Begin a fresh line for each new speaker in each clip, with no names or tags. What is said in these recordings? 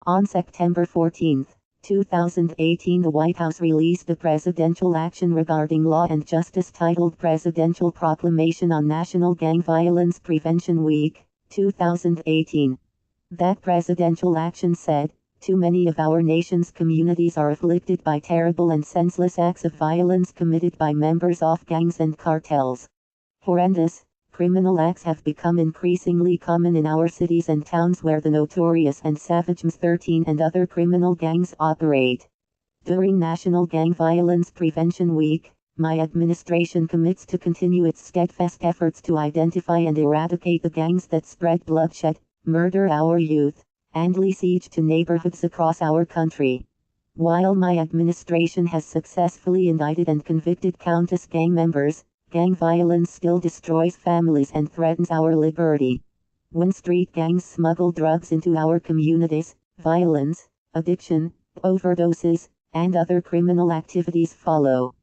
On September 14, 2018, the White House released a presidential action regarding law and justice titled Presidential Proclamation on National Gang Violence Prevention Week, 2018. That presidential action said, "Too many of our nation's communities are afflicted by terrible and senseless acts of violence committed by members of gangs and cartels. Horrendous, criminal acts have become increasingly common in our cities and towns where the notorious and savage MS-13 and other criminal gangs operate." During National Gang Violence Prevention Week, my administration commits to continue its steadfast efforts to identify and eradicate the gangs that spread bloodshed, murder our youth, and lay siege to neighborhoods across our country. While my administration has successfully indicted and convicted countless gang members, gang violence still destroys families and threatens our liberty. When street gangs smuggle drugs into our communities, violence, addiction, overdoses, and other criminal activities follow.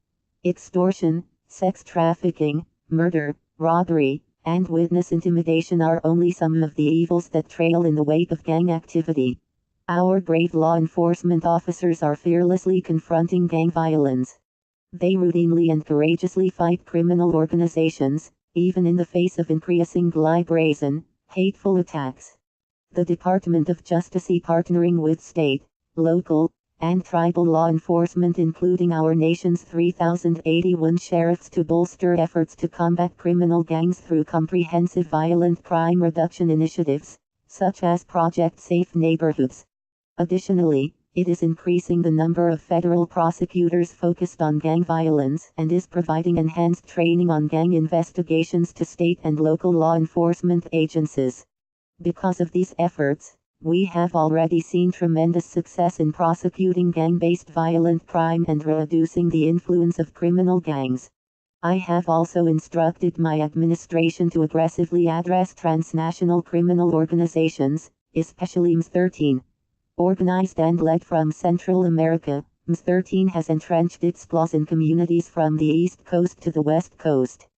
Extortion, sex trafficking, murder, robbery, and witness intimidation are only some of the evils that trail in the wake of gang activity. Our brave law enforcement officers are fearlessly confronting gang violence. They routinely and courageously fight criminal organizations, even in the face of increasingly brazen, hateful attacks. The Department of Justice is partnering with state, local, and tribal law enforcement, including our nation's 3,081 sheriffs, to bolster efforts to combat criminal gangs through comprehensive violent crime reduction initiatives, such as Project Safe Neighborhoods. Additionally, it is increasing the number of federal prosecutors focused on gang violence and is providing enhanced training on gang investigations to state and local law enforcement agencies. Because of these efforts, we have already seen tremendous success in prosecuting gang-based violent crime and reducing the influence of criminal gangs. I have also instructed my administration to aggressively address transnational criminal organizations, especially MS-13. Organized and led from Central America, MS-13 has entrenched its claws in communities from the East Coast to the West Coast.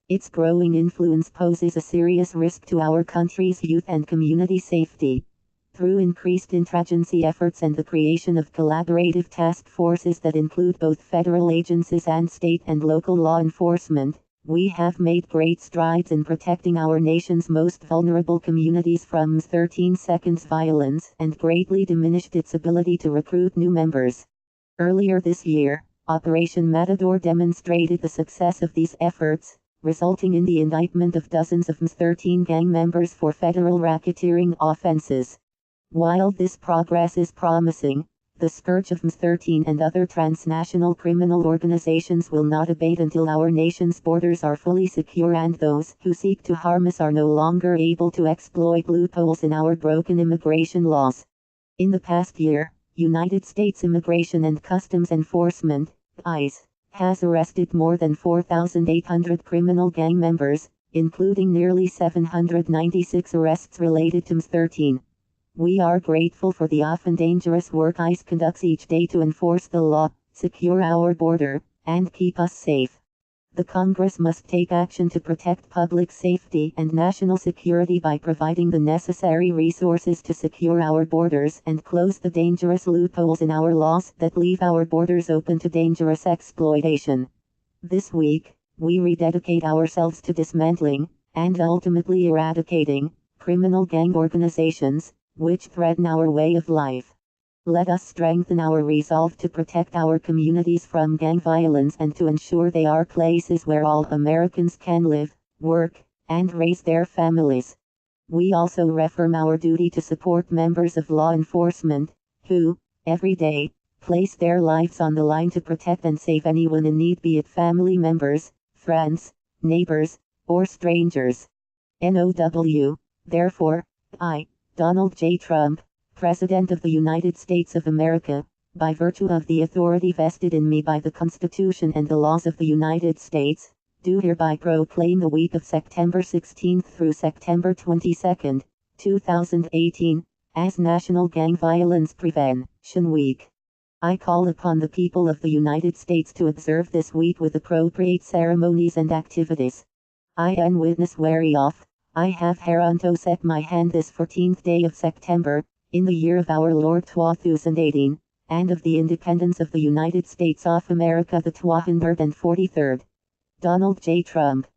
Its growing influence poses a serious risk to our country's youth and community safety. Through increased interagency efforts and the creation of collaborative task forces that include both federal agencies and state and local law enforcement, we have made great strides in protecting our nation's most vulnerable communities from MS-13 seconds violence and greatly diminished its ability to recruit new members. Earlier this year, Operation Matador demonstrated the success of these efforts, resulting in the indictment of dozens of MS-13 gang members for federal racketeering offenses. While this progress is promising, the scourge of MS-13 and other transnational criminal organizations will not abate until our nation's borders are fully secure and those who seek to harm us are no longer able to exploit loopholes in our broken immigration laws. In the past year, United States Immigration and Customs Enforcement, ICE, has arrested more than 4,800 criminal gang members, including nearly 796 arrests related to MS-13. We are grateful for the often dangerous work ICE conducts each day to enforce the law, secure our border, and keep us safe. The Congress must take action to protect public safety and national security by providing the necessary resources to secure our borders and close the dangerous loopholes in our laws that leave our borders open to dangerous exploitation. This week, we rededicate ourselves to dismantling, and ultimately eradicating, criminal gang organizations, which threaten our way of life. Let us strengthen our resolve to protect our communities from gang violence and to ensure they are places where all Americans can live, work, and raise their families. We also reaffirm our duty to support members of law enforcement, who, every day, place their lives on the line to protect and save anyone in need, be it family members, friends, neighbors, or strangers. NOW. Therefore, I, Donald J. Trump, President of the United States of America, by virtue of the authority vested in me by the Constitution and the laws of the United States, do hereby proclaim the week of September 16 through September 22, 2018, as National Gang Violence Prevention Week. I call upon the people of the United States to observe this week with appropriate ceremonies and activities. I am witness whereof. I have hereunto set my hand this 14th day of September, in the year of our Lord 2018, and of the independence of the United States of America the 243rd. Donald J. Trump.